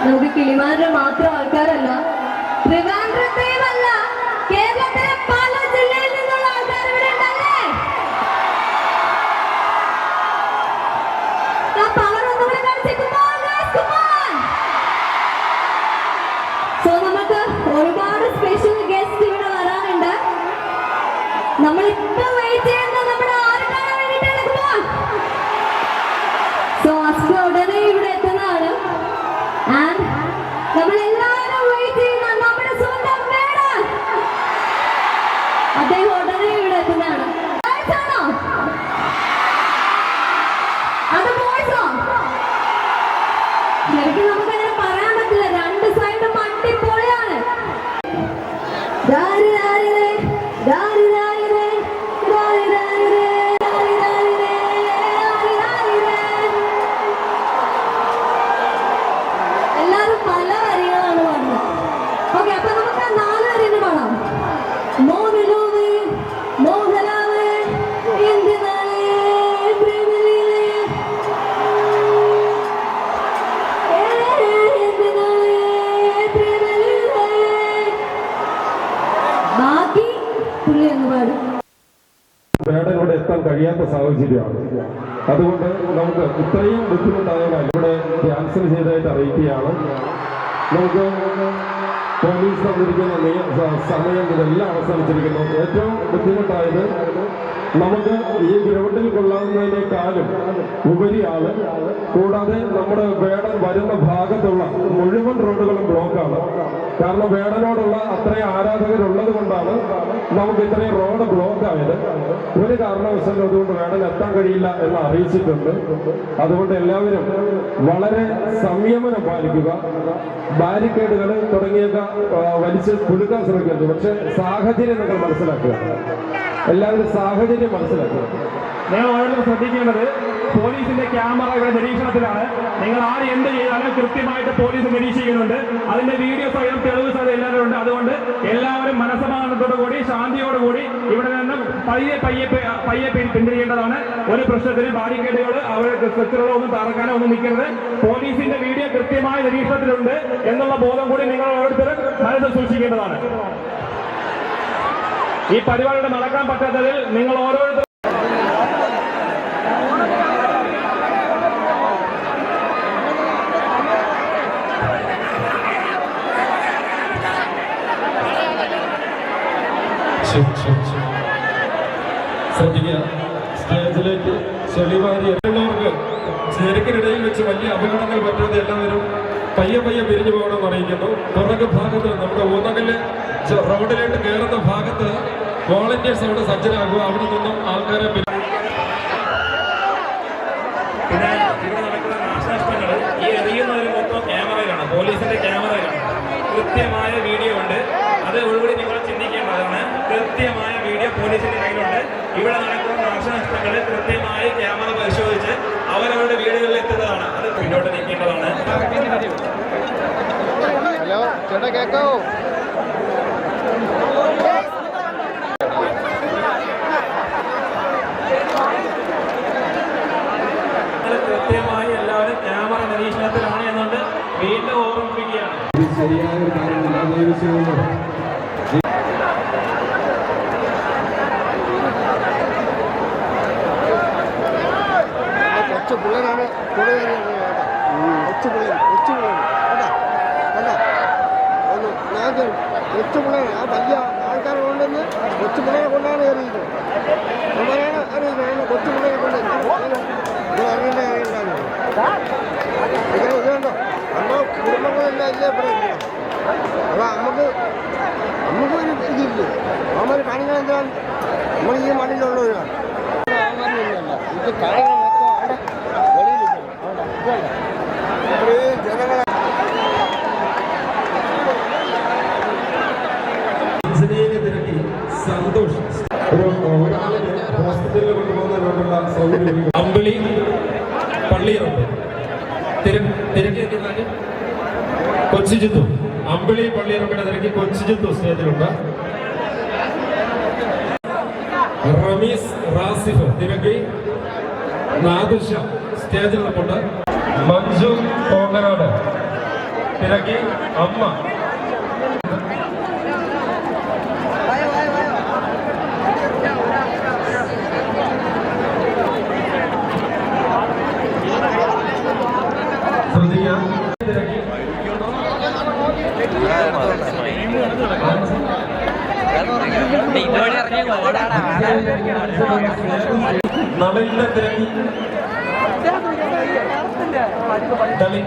നമുക്ക് കിളിമാനൂർ മാത്രം ആൾക്കാരല്ല, ട്രിവാൻഡ്രത്തെയുമല്ല, കേരളത്തിലെ പല ജില്ലയിൽ നിന്നുള്ള ആൾക്കാർ ഇവിടെ ഉണ്ടല്ലേ? സോ നമുക്ക് ഒരുപാട് സ്പെഷ്യൽ ഗസ്റ്റ് ഇവിടെ വരാനുണ്ട്. നമ്മളിപ്പോ വെയിറ്റ് ചെയ്യുന്ന നമ്മുടെ ആരെ കാണാൻ വേണ്ടിയിട്ടാണ്. സോ അസ്ക ഉടനെ ഇവിടെ എത്തുന്നതാണ്. ആൻഡ് നമ്മളെല്ലാവരും വെയിറ്റ് ചെയ്യുന്ന നമ്മുടെ സ്വന്തം മേഡം അദ്ദേഹം ഉടനെ ഇവിടെ എത്തുന്നതാണ്. അത് ബോയ്സോ? ശരിക്കും നമുക്കങ്ങനെ പറയാൻ പറ്റില്ല, രണ്ട് സൈഡും അടിപൊളിയാണ്. എല്ലാരും പല വരികളാണ് പറഞ്ഞത്. ഓക്കെ, അപ്പൊ നമുക്ക് ആ 4 വരികൾ പാടാം. മോഹനോവേ മോഹനാവേ എന്തിനാലേ പ്രേമലീലേ എന്തിനാലേ പ്രേമലീലേ. ബാക്കി പുള്ളി എന്ന് പാടും. ഇവിടെ എത്താൻ കഴിയാത്ത സാഹചര്യമാണ്. അതുകൊണ്ട് നമുക്ക് ഇത്രയും ബുദ്ധിമുട്ടായാലും ഇവിടെ ക്യാൻസൽ ചെയ്തതായിട്ട് അറിയിക്കുകയാണ്. നമുക്ക് പോലീസ് തന്നിരിക്കുന്ന സമയം ഇതെല്ലാം അവസാനിച്ചിരിക്കുന്നു. ഏറ്റവും ബുദ്ധിമുട്ടായത് നമുക്ക് ഈ ഗ്രൗണ്ടിൽ കൊള്ളാവുന്നതിനേക്കാളും ഉപരിയാണ്. കൂടാതെ നമ്മുടെ വേടൻ വരുന്ന ഭാഗത്തുള്ള മുഴുവൻ റോഡുകളും ബ്ലോക്കാണ്. കാരണം വേടനോടുള്ള അത്രയും ആരാധകരുള്ളത് കൊണ്ടാണ് നമുക്ക് ഇത്രയും റോഡ് ബ്ലോക്ക് ആയത്. ഒരു കാരണവശാലും അതുകൊണ്ട് വേടൻ എത്താൻ കഴിയില്ല എന്ന് അറിയിച്ചിട്ടുണ്ട്. അതുകൊണ്ട് എല്ലാവരും വളരെ സംയമനം പാലിക്കുക. ബാരിക്കേഡുകൾ തുടങ്ങിയൊക്കെ വലിച്ച് കുലുക്കാൻ ശ്രമിക്കരുത്. പക്ഷെ സാഹചര്യം നിങ്ങൾ മനസ്സിലാക്കുക. എല്ലാവരും സാഹചര്യം മനസ്സിലാക്കുക. നിങ്ങൾ ഓരോരുത്തരും ശ്രദ്ധിക്കേണ്ടത്, പോലീസിന്റെ ക്യാമറ ഇവിടെ നിരീക്ഷണത്തിലാണ്. നിങ്ങൾ ആര് എന്ത് ചെയ്താലും കൃത്യമായിട്ട് പോലീസ് നിരീക്ഷിക്കുന്നുണ്ട്. അതിന്റെ വീഡിയോ സഹിതം തെളിവ് സഹിതം എല്ലാവരും ഉണ്ട്. അതുകൊണ്ട് എല്ലാവരും മനസ്സമാധാനത്തോടു കൂടി ശാന്തിയോടുകൂടി ഇവിടെ നിന്ന് പയ്യെ പിന്തിരിയേണ്ടതാണ്. ഒരു പ്രശ്നത്തിന് ബാരിക്കേഡുകൾ അവരുടെ സ്ട്രക്ചറുകളോ ഒന്നും തറക്കാനോ ഒന്നും നിൽക്കരുത്. പോലീസിന്റെ വീഡിയോ കൃത്യമായ നിരീക്ഷണത്തിലുണ്ട് എന്നുള്ള ബോധം കൂടി നിങ്ങൾ ഓരോരുത്തരും മനസ്സിൽ സൂക്ഷിക്കേണ്ടതാണ്. ഈ പരിപാടിയുടെ നടക്കാൻ പറ്റാത്തതിൽ നിങ്ങൾ ഓരോരുത്തരും ശ്രദ്ധിക്കുക. സ്റ്റേജിലേക്ക് ചെളിവാരി എത്തുന്നവർക്ക് ചെരുക്കിനിടയിൽ വെച്ച് വലിയ അപകടങ്ങൾ പറ്റാതെ എല്ലാവരും പയ്യെ പിരിഞ്ഞു പോകണമെന്ന് അറിയിക്കുന്നു. പുറകു ഭാഗത്ത് നമ്മുടെ ഊന്നകല്ല് റോഡിലേക്ക് കയറുന്ന ഭാഗത്ത് വോളണ്ടിയേഴ്സ് അവിടെ സജ്ജരാകുക. അവിടെ നിന്നും ആൾക്കാരെ പിന്നെ ഇവിടെ നടക്കുന്ന നാശനഷ്ടങ്ങൾ ഈ എറിയുന്നതിന് മൊത്തം ക്യാമറയിലാണ്, പോലീസിന്റെ ക്യാമറയിലാണ്. കൃത്യമായ വീഡിയോ ഉണ്ട്. അത് ഉൾപ്പെടെ നിങ്ങൾ ചിന്തിക്കേണ്ടതാണ്. കൃത്യമായ വീഡിയോ പോലീസിന്റെ കയ്യിലുണ്ട്. ഇവിടെ നടക്കുന്ന നാശനഷ്ടങ്ങൾ കൃത്യമായി ക്യാമറ പരിശോധിച്ച് അവരവരുടെ വീടുകളിൽ എത്തുന്നതാണ്. അത് മുന്നോട്ട് നീക്കേണ്ടതാണ്. ഹലോ ചേട്ടാ, കേൾക്കാവോ? കൃത്യമായി എല്ലാവരും ക്യാമറ നിരീക്ഷണത്തിലാണ് എന്നുകൊണ്ട് വീണ്ടും ഓർമ്മിപ്പിക്കുകയാണ്. ശരിയായ ഒരു കാര്യമില്ല. കൊച്ചു പിള്ളേരാണ് കൊച്ചു പിള്ളേർ കൊച്ചു പിള്ളേർ ആ വലിയ ആൾക്കാരുണ്ടെന്ന് കൊച്ചു പിള്ളേരെ കൊണ്ടാണ് അറിയിക്കുന്നത്. നമ്മളാണ് അറിയിക്കുന്നത്. കൊച്ചു പിള്ളേരെ കൊണ്ട് ഇത് അറിയേണ്ട കാര്യമില്ലാതെ ഇതുണ്ടോ നമ്മൾ കുടുംബങ്ങളെല്ലാം ഇല്ലേ ഇവിടെ ഇല്ല. അപ്പോൾ നമുക്കൊരു ഇതില്ലേ. അവന്മാർ കാണിക്കാൻ എന്താണ്? നമ്മൾ ഈ മണ്ണിലുള്ളവരാണ്. അവന്മാരൊന്നുമല്ല ഇത് കാര്യങ്ങൾ മൊത്തം അവിടെ വെളിയിലില്ല. ഇത്രയും ജനങ്ങളെ സന്തോഷം. ഒരാളിനെ ഹോസ്പിറ്റലിൽ കൊണ്ടുപോകുന്നതിനുള്ള സൗകര്യം അമ്പിളി പള്ളിയുണ്ട്. തിരക്കി എത്തിയിരുന്നാല് കൊച്ചി ജിത്തു, അമ്പിളി പള്ളിയിറക്കട തിരക്കി കൊച്ചി ജിത്തു സ്റ്റേജിലുണ്ട്. റമീസ് റാസിഫ് തിരക്കി നാദുഷ സ്റ്റേജിൽ നിൽപ്പുണ്ട്. മഞ്ജു കോങ്ങനാട് തിരക്കി അമ്മ. ശ്രദ്ധിക്കാം. തിരക്കി നളിന്റെ തിരക്കി കളി